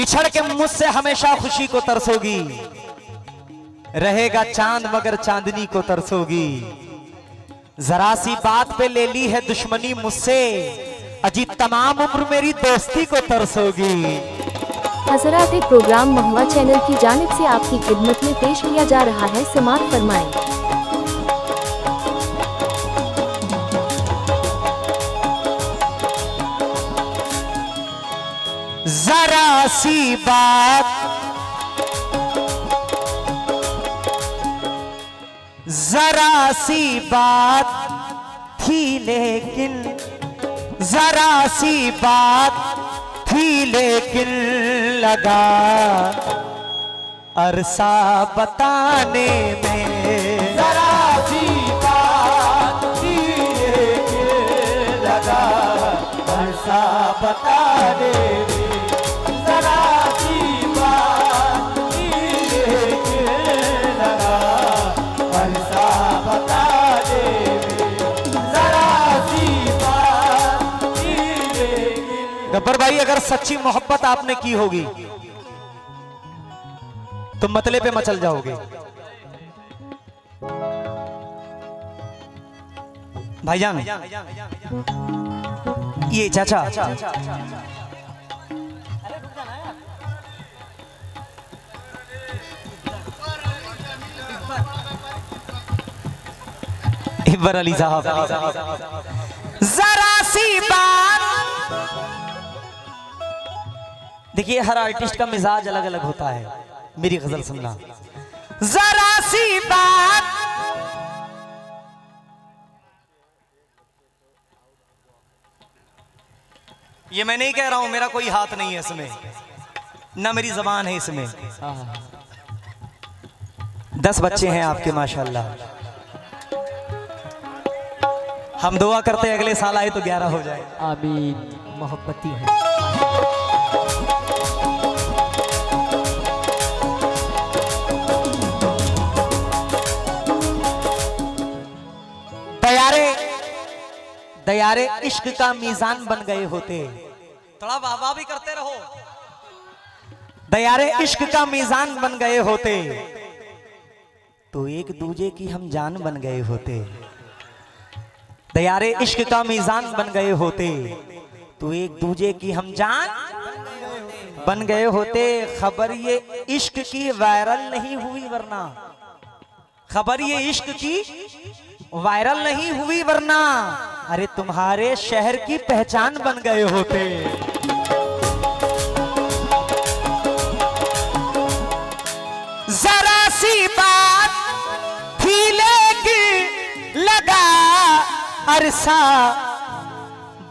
बिछड़ के मुझसे हमेशा खुशी को तरसोगी, रहेगा चांद मगर चांदनी को तरसोगी। जरा सी बात पे ले ली है दुश्मनी मुझसे, अजी तमाम उम्र मेरी दोस्ती को तरसोगी। हजरात एक प्रोग्राम महुआ चैनल की जानिब से आपकी खिदमत में पेश किया जा रहा है, समाअत फरमाएं। जरा सी बात, जरा सी बात थी लेकिन, जरा सी बात थी लेकिन लगा अरसा बताने में। जरा सी बात थी लेकिन लगा अरसा बताने में। गब्बर भाई, अगर सच्ची मोहब्बत आपने की होगी तो मतले पे मचल जाओगे। भाईजान, ये चाचा इकबर अली साहब, जरा सी बात। देखिए, हर आर्टिस्ट का मिजाज अलग अलग होता है। मेरी गजल सुनना। जरा सी बात, ये मैं नहीं कह रहा हूं, मेरा कोई हाथ नहीं है इसमें, ना मेरी जबान है इसमें। 10 बच्चे हैं आपके माशाल्लाह। हम दुआ करते हैं अगले साल आए तो 11 हो जाए। आमीन। मोहब्बती है। दयारे इश्क का मीजान बन गए होते। थोड़ा वाह वाह भी करते रहो। दयारे इश्क का मीजान बन गए होते तो एक दूजे की हम जान बन गए होते। दयारे इश्क का मीजान बन गए होते तो एक दूजे की हम जान बन गए होते। खबर ये इश्क की वायरल नहीं हुई वरना, खबर ये इश्क की वायरल नहीं हुई वरना अरे तुम्हारे शहर की पहचान बन गए होते। जरा सी बात थी लेकिन लगा अरसा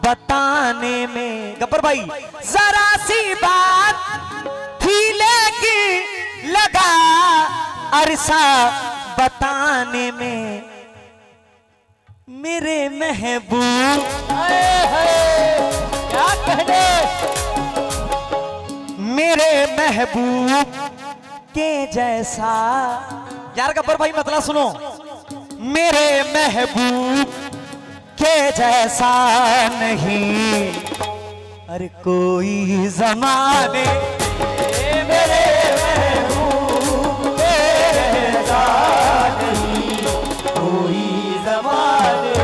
बताने में। गब्बर भाई, जरा सी बात थी लेकिन लगा अरसा बताने में। मेरे महबूब, क्या कहने, मेरे महबूब के जैसा। यार गब्बर भाई मतलब सुनो, मेरे महबूब के जैसा नहीं अरे कोई ज़माने। मेरे महबूब के जैसा नहीं कोई ज़माने।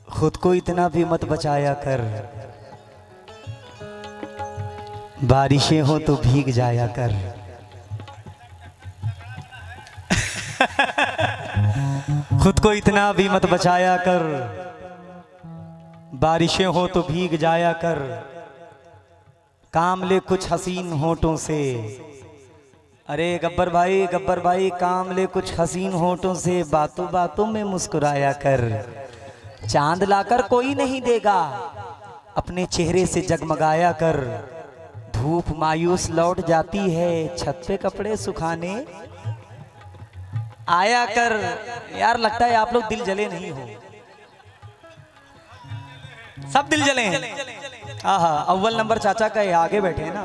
खुद को इतना भी मत बचाया कर, बारिशें हो तो भीग जाया कर। खुद को इतना भी मत बचाया कर, बारिशें हो तो भीग जाया कर, काम ले कुछ हसीन होठों से। अरे गब्बर भाई काम ले कुछ हसीन होठों से, बातों बातों में मुस्कुराया कर। चांद लाकर कोई नहीं देगा, अपने चेहरे से जगमगाया कर। धूप मायूस लौट जाती है, छत पे कपड़े सुखाने आया कर। यार लगता है आप लोग दिल जले नहीं हो, सब दिल जले हैं। आहा, अव्वल नंबर चाचा का है, आगे बैठे हैं ना।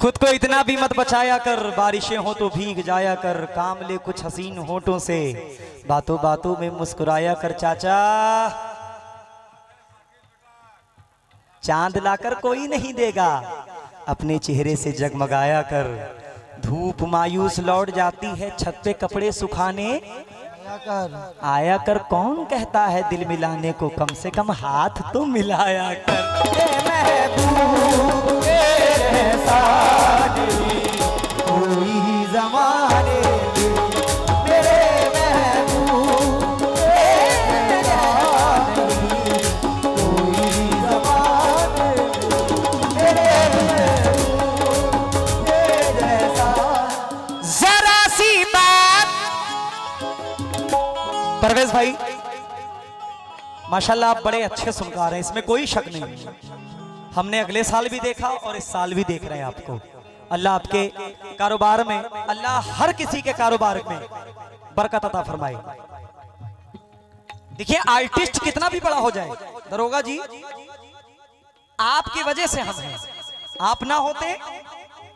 खुद को इतना भी मत बचाया कर, बारिशें हो तो भीग जाया कर। काम ले कुछ हसीन होठों से, बातों बातों में मुस्कुराया कर। चाचा चांद लाकर कोई नहीं देगा, अपने चेहरे से जगमगाया कर। धूप मायूस लौट जाती है, छत पे कपड़े सुखाने आया कर। कौन कहता है दिल मिलाने को, कम से कम हाथ तो मिलाया कर। कोई ज़माने परवेज भाई माशाल्लाह आप बड़े अच्छे सुनकार हैं, इसमें कोई शक नहीं। हमने अगले साल भी देखा और इस साल भी देख रहे हैं आपको। अल्लाह आपके कारोबार में, अल्लाह हर किसी के कारोबार में बरकत अता फरमाए। देखिए आर्टिस्ट कितना भी बड़ा हो जाए, दरोगा जी आपकी वजह से हम हैं, आप ना होते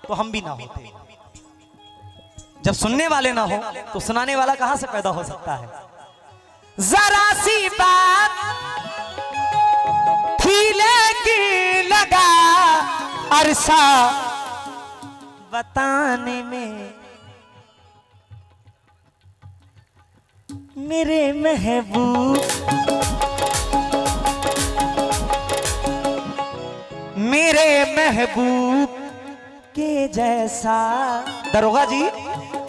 तो हम भी ना होते। जब सुनने वाले ना हो तो सुनाने वाला कहां से पैदा हो सकता है। जरा सी बात खिले की लगा अरसा बताने में, मेरे महबूब मेरे महबूब के जैसा। दरोगा जी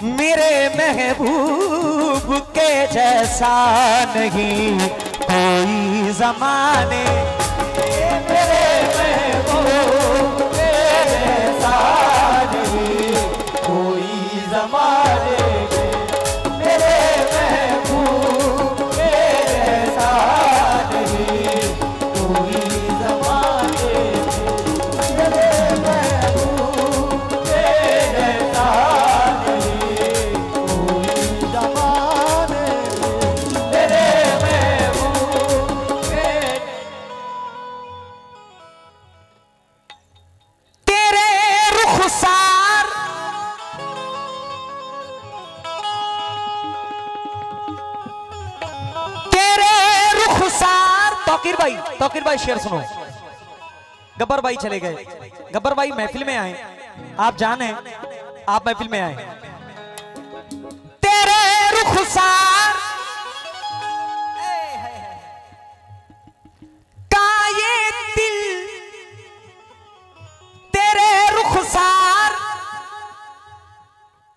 मेरे महबूब के जैसा नहीं कोई ज़माने, मेरे महबूब के जैसा नहीं कोई ज़माने, मेरे महबूब के जैसा नहीं कोई ज़माने, मेरे महबूब के जैसा तौकीर भाई शेर सुनो। गब्बर भाई चले गए, गब्बर भाई महफिल में आए, आप जाने आप महफिल में आए। तेरे रुखसार का ये दिल, तेरे रुखसार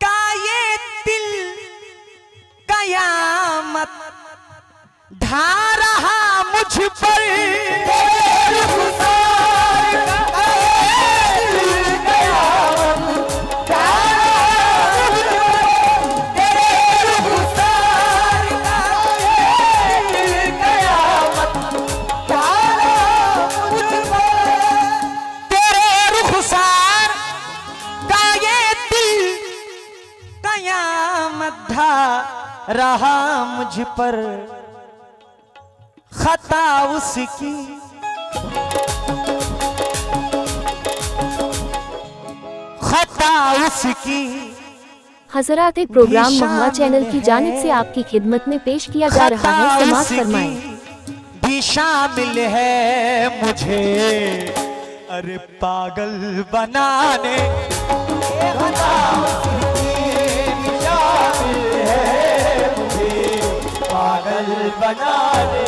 का ये दिल कयामत ढा रहा मुझ पर। रहा मुझ पर खता उसकी, खता उसकी। हजरात एक प्रोग्राम महवा चैनल की जानिब से आपकी खिदमत में पेश किया जा रहा है, समाअत फरमाएं। भी शामिल है मुझे अरे पागल बनाने, पागल बनाने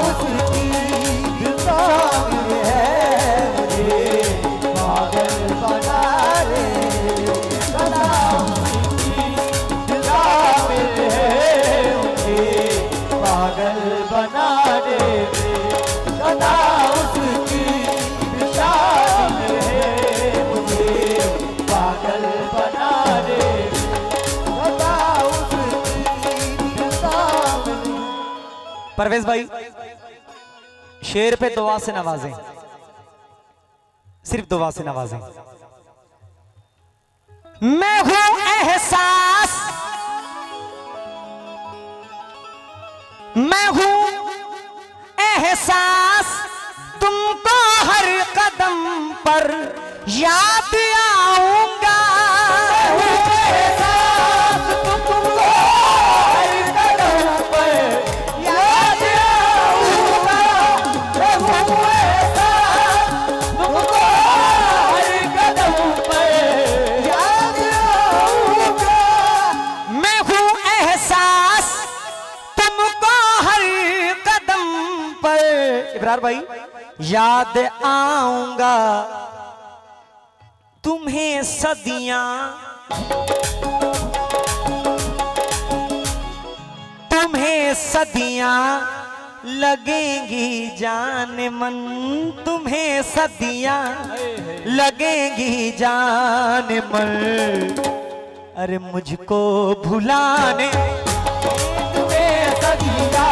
उसकी है मुझे पागल बनाने, है मुझे पागल बनाने में सदा उसकी शान है, मुझे पागल बनाने में सदा उसकी शान है। परवेज भाई शेर पे दुआ से नवाजें, सिर्फ दुआ से नवाजें। मैं हूं एहसास, मैं हूं एहसास, तुमको हर कदम पर याद आऊंगा। एहसास तुमको हर कदम पर याद आऊंगा। मैं हूं एहसास तुमको हर कदम पर याद आऊंगा। मैं हूं एहसास तुमको हर कदम पर, इब्रार भाई, याद आऊंगा। तुम्हें सदियां, तुम्हें सदियां लगेंगी जान मन, तुम्हें सदियां लगेंगी जान मन। अरे मुझको भुलाने तुम्हें सदियां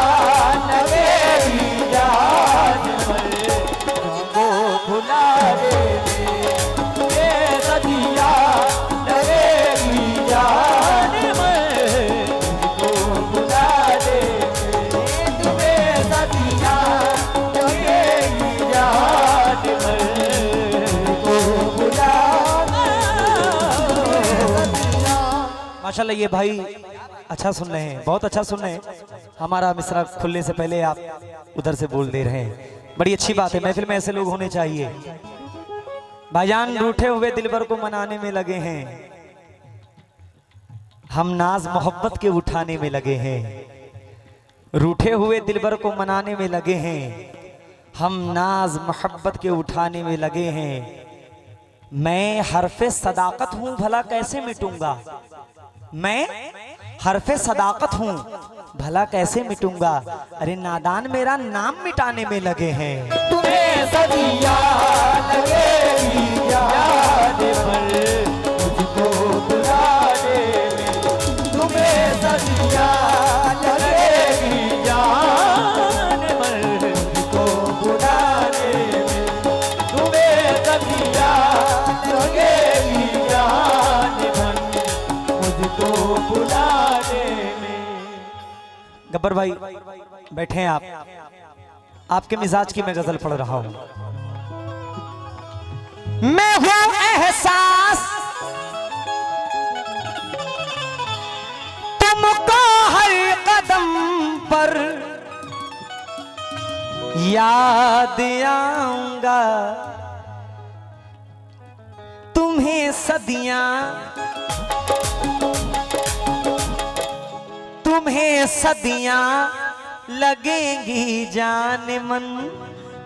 लगेंगी जान मन, मुझको भुलाने तुम्हें सदियां लगेंगी जान मन, मुझको भुलाने तुम्हें सदियां लगेंगी जान मन, मुझको भुलाने। माशाल्लाह ये भाई अच्छा सुन रहे हैं, बहुत अच्छा सुन रहे हैं। हमारा मिसरा खुलने से पहले आप उधर से बोल दे रहे हैं, बड़ी अच्छी बात है। महफिल में ऐसे लोग होने चाहिए। भाईजान रूठे हुए दिलबर को मनाने में लगे हैं, हम नाज मोहब्बत के उठाने में लगे हैं। रूठे हुए दिलबर को मनाने में लगे हैं, हम नाज मोहब्बत के उठाने में लगे हैं। मैं हरफे सदाकत हूं, भला कैसे मिटूंगा। मैं हरफे सदाकत हूं, भला कैसे मिटूंगा। अरे नादान मेरा नाम मिटाने में लगे हैं। तुम्हें सदियां लगेंगी याद पर, मुझको बुलाने में तुम्हें सदियां लगेंगी याद पर, मुझको बुलाने में तुम्हें सदियां लगेंगी याद पर, मुझको बुलाने में। गब्बर भाई बैठे हैं आप, आपके मिजाज की मैं गजल पढ़ रहा हूं। मैं हूं एहसास तुमको हर कदम पर याद आऊंगा। तुम्हें सदियां, तुम्हें सदियां लगेंगी जान मन,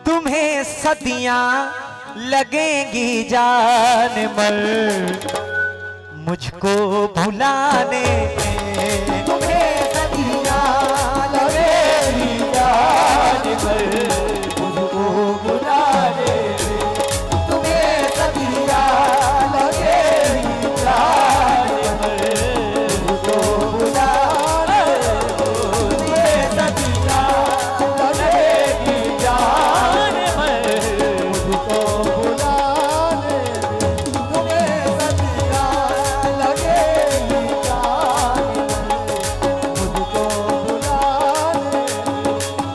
तुम्हें सदियां लगेंगी जान मन, मुझको भुलाने में तुम्हें सदियां लगेंगी जान मन, मुझको भुलाने में तुम्हें सदियां लगेंगी जान मन, मुझको भुलाने तुम्हें सदियां लगेंगी जान मन, मुझको भुलाने तुम्हें सदियां लगेंगी जान मन, मुझको भुलाने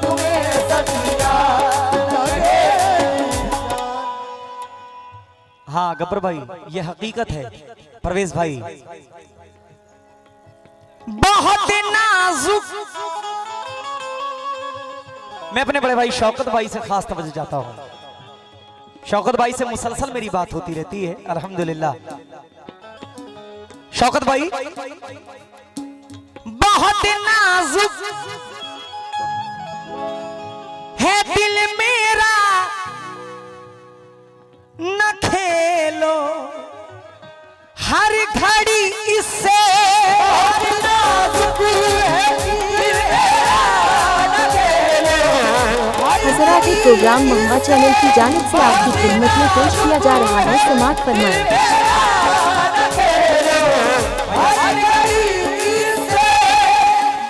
तुम्हें सदियां लगेंगी। हाँ गब्बर भाई, ये हकीकत है। परवेज भाई बहुत नाजुक, मैं अपने बड़े भाई शौकत भाई से खास तवज्जो चाहता हूं। शौकत भाई से मुसलसल मेरी बात होती रहती है अल्हम्दुलिल्लाह। शौकत भाई बहुत नाजुक है दिल मेरा, न खेलो हर घड़ी इससे। बहुत नाजुक है दिल मेरा, न खेलो प्रोग्राम महुआ चैनल की जानिब से आपकी खिदमत में पेश किया जा रहा है समात फरमाएं।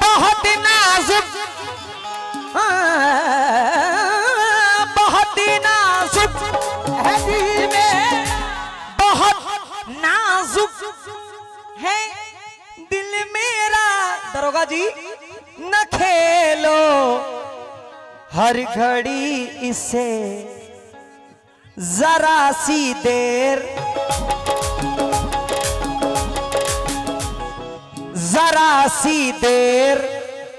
बहुत नाजुक, बहुत नाजुक है दिल में, बहुत नाजुक है दिल मेरा। दरोगा जी न खेलो हर घड़ी इससे जरा सी देर, जरा सी देर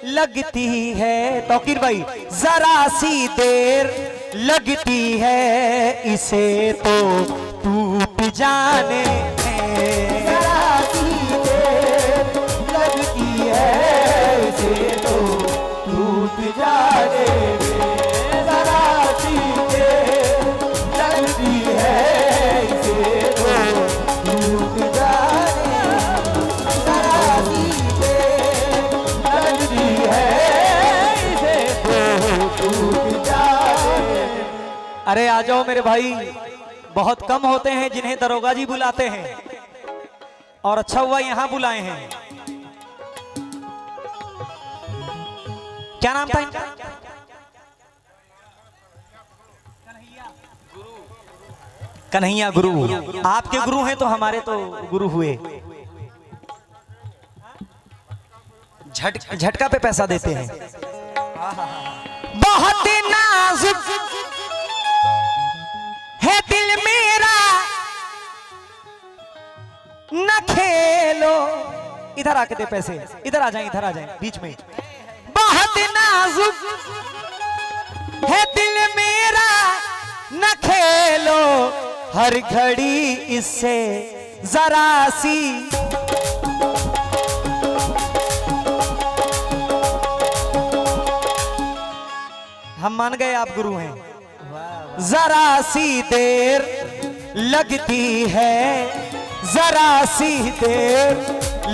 लगती है। तौकीर भाई, जरा सी देर लगती है इसे तो टूट जाने में। जरा सी देर लगती है इसे तो टूट जाने में। जरा सी देर लगती है इसे तो टूट जाने में। जरा सी देर लगती है इसे तो टूट जाने में। अरे आ जाओ मेरे भाई, बहुत कम होते हैं जिन्हें दरोगा जी बुलाते हैं, और अच्छा हुआ यहां बुलाए हैं। क्या नाम था इनका? कन्हैया गुरु। आपके गुरु हैं तो हमारे तो गुरु हुए। झटका पे पैसा देते हैं। बहुत नाजुक है दिल मेरा, न खेलो। इधर आके दे पैसे, इधर आ जाएं बीच में। बहुत नाजुक है दिल मेरा, न खेलो हर घड़ी इससे जरा सी। हम मान गए आप गुरु हैं। जरा सी देर लगती है, जरा सी देर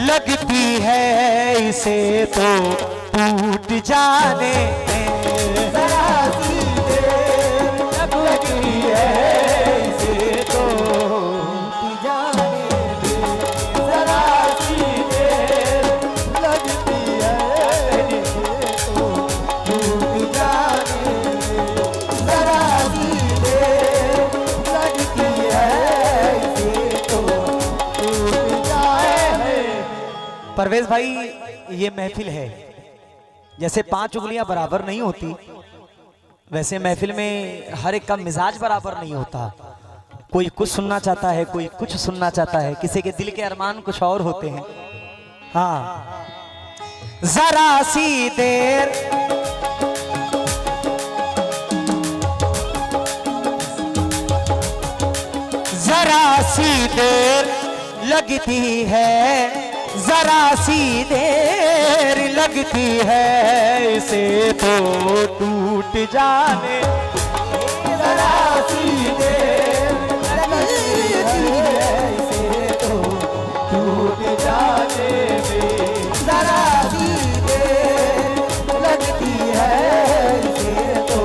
लगती है इसे तो टूट जाने में। जरा सी देर लगती है इसे तो टूट जाने में। जरा सी देर लगती है इसे तो टूट जाने में। जरा सी देर लगती है इसे तो टूट जाने। परवेज भाई, ये महफिल है, जैसे 5 उंगलियां बराबर नहीं होती, वैसे महफिल में हर एक का मिजाज बराबर नहीं होता। कोई कुछ सुनना चाहता है, कोई कुछ सुनना चाहता है, किसी के दिल के अरमान कुछ और होते हैं। हाँ, जरा सी देर जरा सी देर लगती है, जरा सी देर लगती है इसे तो टूट जाने। जरा सी देर लगती है इसे तो टूट जाने में। जरा सी देर लगती है इसे तो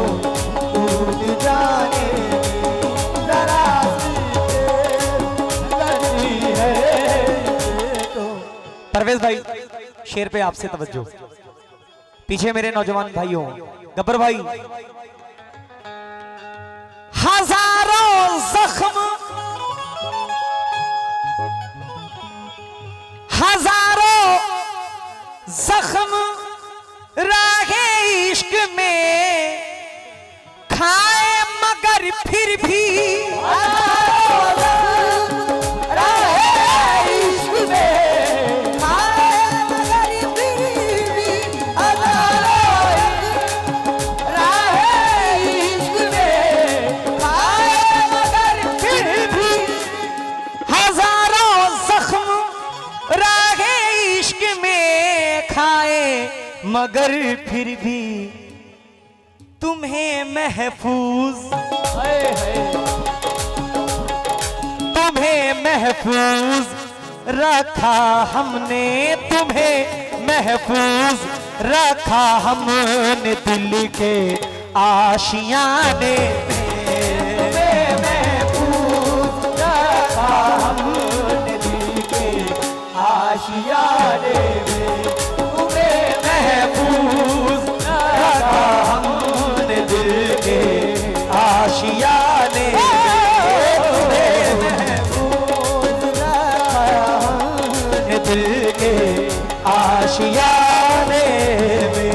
टूट जाने में। जरा सी देर लगती है इसे तो। परवेज भाई, शेर पे आपसे तवज्जो। पीछे मेरे नौजवान भाइयों, गब्बर भाई। हजारों जख्म, हजारों जख्म राहे इश्क में खाए मगर फिर भी मगर फिर भी तुम्हें महफूज, तुम्हें महफूज रखा हमने, तुम्हें महफूज रखा हमने दिल के आशियाने में महफूज रखा हमने दिल के आशियाने में तुम्हें महफूज रखा हमने दिल के आशियाने में महफूज रखा हमने दिल के आशियाने में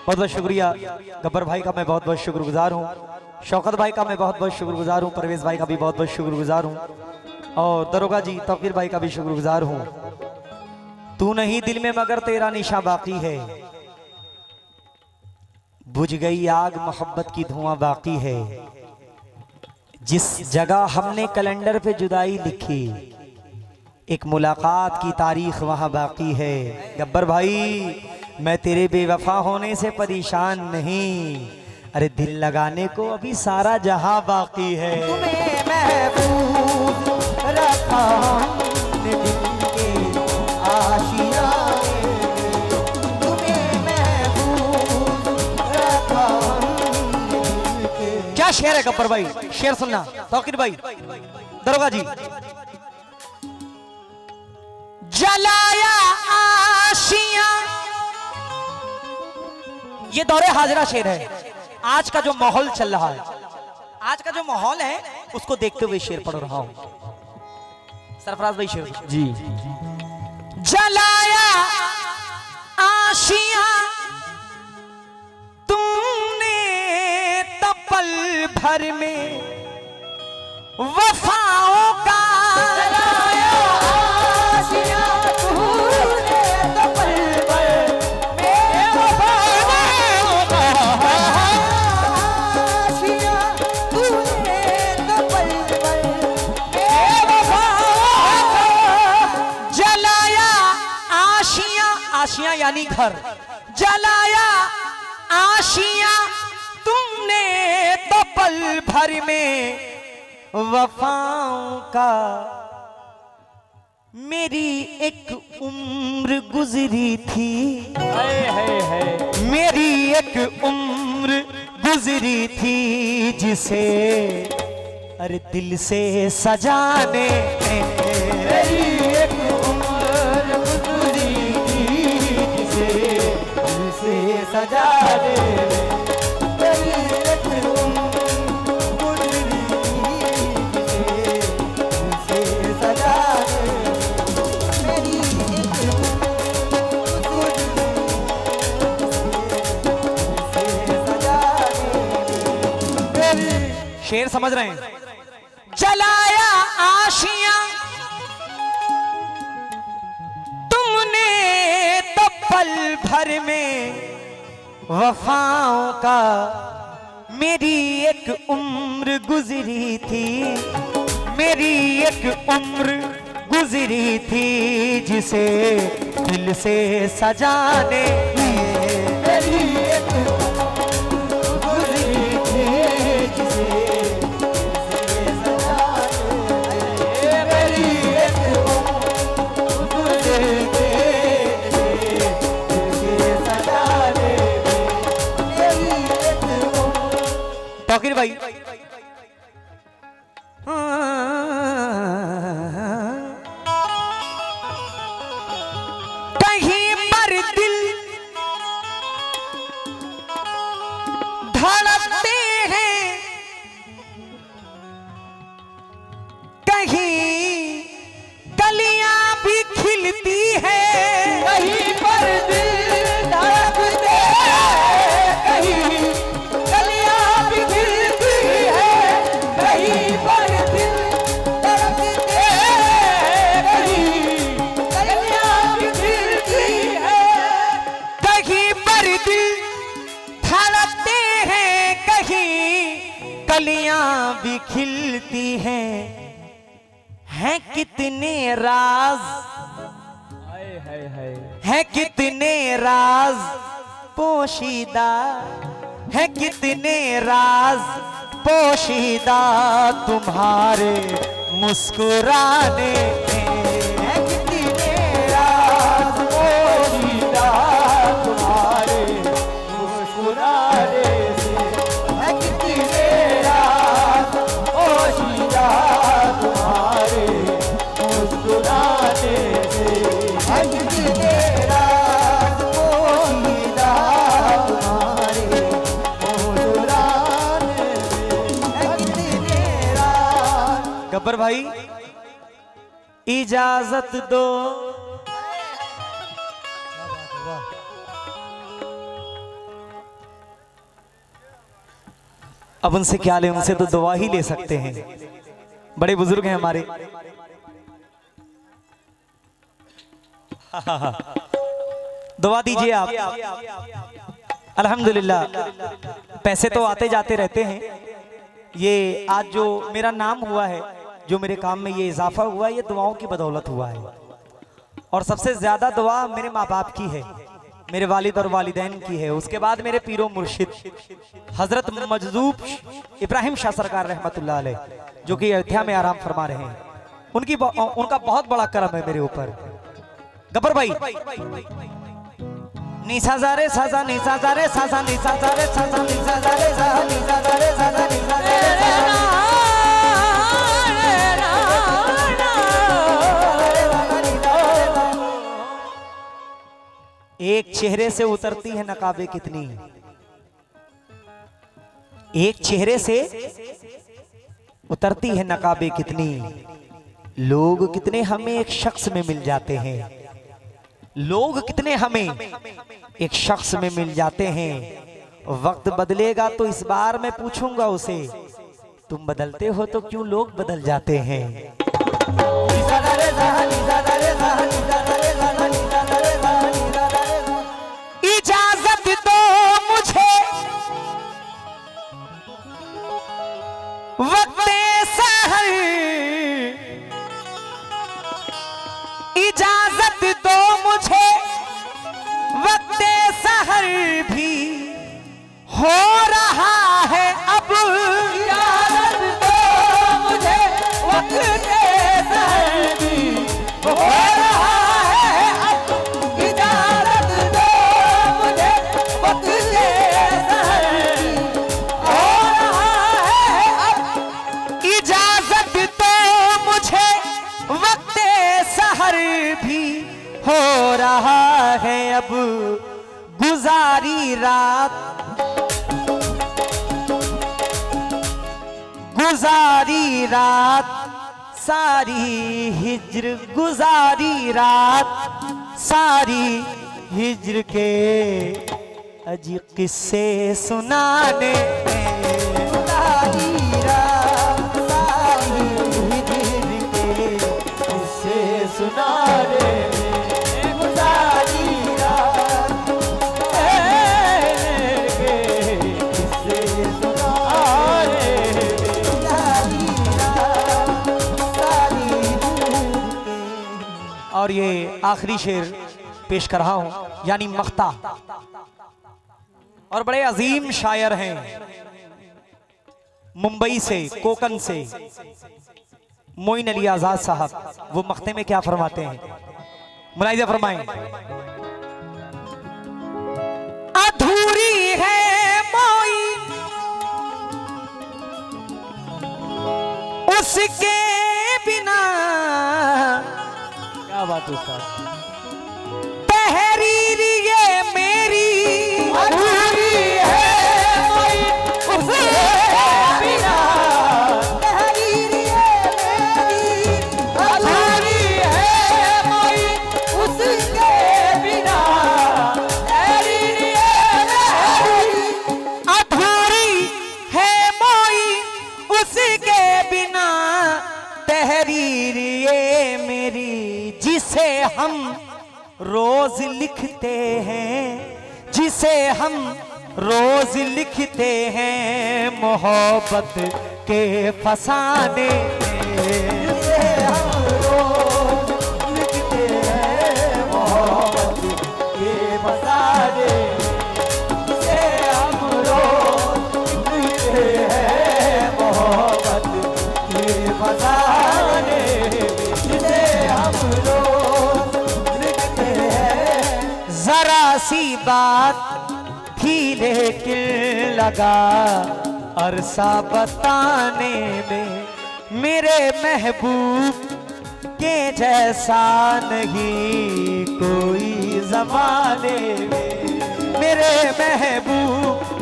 बहुत बहुत शुक्रिया गब्बर भाई का मैं बहुत बहुत शुक्रगुजार हूँ। शौकत भाई का मैं बहुत बहुत शुक्रगुजार हूँ। परवेज भाई का भी बहुत बहुत शुक्रगुजार हूँ। और दरोगा जी तौकीर भाई का भी शुक्रगुजार हूँ। तू नहीं दिल में मगर तेरा निशा बाकी है, बुझ गई आग मोहब्बत की धुआं बाकी है। जिस जगह हमने कैलेंडर पे जुदाई लिखी, एक मुलाकात की तारीख वहां बाकी है। गब्बर भाई मैं तेरे बेवफा होने से परेशान नहीं, अरे दिल लगाने को अभी सारा जहां बाकी है। तुम्हें महफूज रखा हमने दिल के आशियाने में, तुम्हें महफूज रखा हमने दिल के। क्या शेर है गब्बर भाई, शेर सुनना तौकीर भाई दरोगा जी। जलाया आशियां, ये दौरे हाजरा शेर है। आज का जो माहौल चल रहा है, आज का जो माहौल है उसको देखते हुए शेर पढ़ रहा हूं। सरफराज भाई शेर जी। जलाया आशियां तुमने तो पल भर में वफाओं का, जलाया आशियां तुमने तो पल भर में वफाओं का, आशियां तुमने तो पल भर में वफाओं का। जलाया आशियां, आशियां यानी घर, जलाया आशियां तुमने तो पल भर में वफाओं का। मेरी एक उम्र गुजरी थी, मेरी एक उम्र गुजरी थी जिसे अरे दिल से सजाने, मेरी एक उम्र गुजरी थी जिसे दिल से सजाने, मेरी एक उम्र गुजरी थी जिसे दिल से सजाने, मेरी एक उम्र गुजरी थी। शेर समझ रहे हैं? जलाया आशियां तुमने तो पल भर में वफाओं का। मेरी एक उम्र गुजरी थी, मेरी एक उम्र गुजरी थी जिसे दिल से सजाने, मेरी एक उम्र गुजरी थी जिसे दिल से सजाने, मेरी एक उम्र गुजरी थी दिल से सजाने, मेरी एक उम्र। तौकीर भाई कहीं पर दिल धड़कते हैं, कहीं कलियां भी खिलती है, कहीं पर दिल धड़कते हैं, कहीं कलियां भी खिलती है, कहीं पर दिल धड़कते हैं, कहीं कलियां भी खिलती है, कहीं पर दिल धड़कते हैं, कहीं कलियां भी खिलती हैं कितने राज, है कितने राज पोशीदा है, कितने राज पोशीदा तुम्हारे मुस्कुराने हैं, कितने राज पोशीदा तुम्हारे मुस्कुराने से, है कितने राज पोशीदा तुम्हारे मुस्कुराने से, है कितने राज पोशीदा तुम्हारे मुस्कुराने से, है कितने राज। गब्बर भाई इजाजत दो, अब उनसे क्या ले, उनसे तो दुआ ही ले सकते हैं, बड़े बुजुर्ग हैं हमारे। दुआ दीजिए आप। अल्हम्दुलिल्लाह, पैसे तो आते जाते रहते हैं, ये आज जो मेरा नाम हुआ है, जो मेरे काम में ये इजाफा हुआ है, ये दुआओं की बदौलत हुआ है। और सबसे ज्यादा दुआ मेरे माँ बाप की है, मेरे वालिद और वालिदैन की है, उसके बाद मेरे पीरो मुर्शिद हजरत मजदूब इब्राहिम शाह सरकार रहमतुल्लाह अलैह, जो कि अयोध्या में आराम फरमा रहे हैं, उनका बहुत बड़ा करम है मेरे ऊपर। गब्बर भाई निसा जारे साजा निसा जारे साजा निसा जारे साजा निसा जारे साजा निसा जारे साजा निसा जारे एक चेहरे से उतरती है नकाबे कितनी, एक चेहरे से उतरती है नकाबे कितनी, लोग कितने हमें एक शख्स में मिल जाते हैं, लोग कितने हमें एक शख्स में मिल जाते हैं। वक्त बदलेगा तो इस बार मैं पूछूंगा उसे, तुम बदलते हो तो क्यों लोग बदल जाते हैं। इजाजत दो मुझे वक्ते सहर, इजाजत दो मुझे वक्ते सहर भी हो रहा है अब, इजाजत दो मुझे वक्ते सहर भी हो रहा है अब, इजाजत दो मुझे वक्ते सहर भी हो रहा है अब, इजाजत दो मुझे वक्ते सहर भी हो रहा है अब, गुजारी रात गुजारी रात सारी हिज्र, गुजारी रात सारी हिज्र के अजी किस्से सुनाने, गुजारी रात सारी हिज्र के किस्से सुनाने, गुजारी रात के किस्से सुनाने, गुजारी रात सारी हिज्र के। और ये आखिरी शेर पेश कर रहा हूं, यानी मख्ता, और बड़े अजीम शायर हैं मुंबई से, कोकन से, मोइन अली आजाद साहब। वो मख्ते में क्या फरमाते हैं, मुलाहिजा फरमाएं। अधूरी है मोइन उसके बिना, क्या बात है, तहरीर ये मेरी अधूरी है मोइन उसके बिना, तहरीर ये मेरी अधूरी है मोइन उसके बिना, तहरीर ये मेरी अधूरी है मोइन उसके बिना, तहरीर ये मेरी जिसे हम रोज लिखते हैं, जिसे हम रोज लिखते हैं मोहब्बत के फसाने, जिसे हम रोज लिखते हैं मोहब्बत के फसाने, सी बात थी लेकिन लगा अरसा बताने में, मेरे महबूब के जैसा नहीं कोई ज़माने में, मेरे महबूब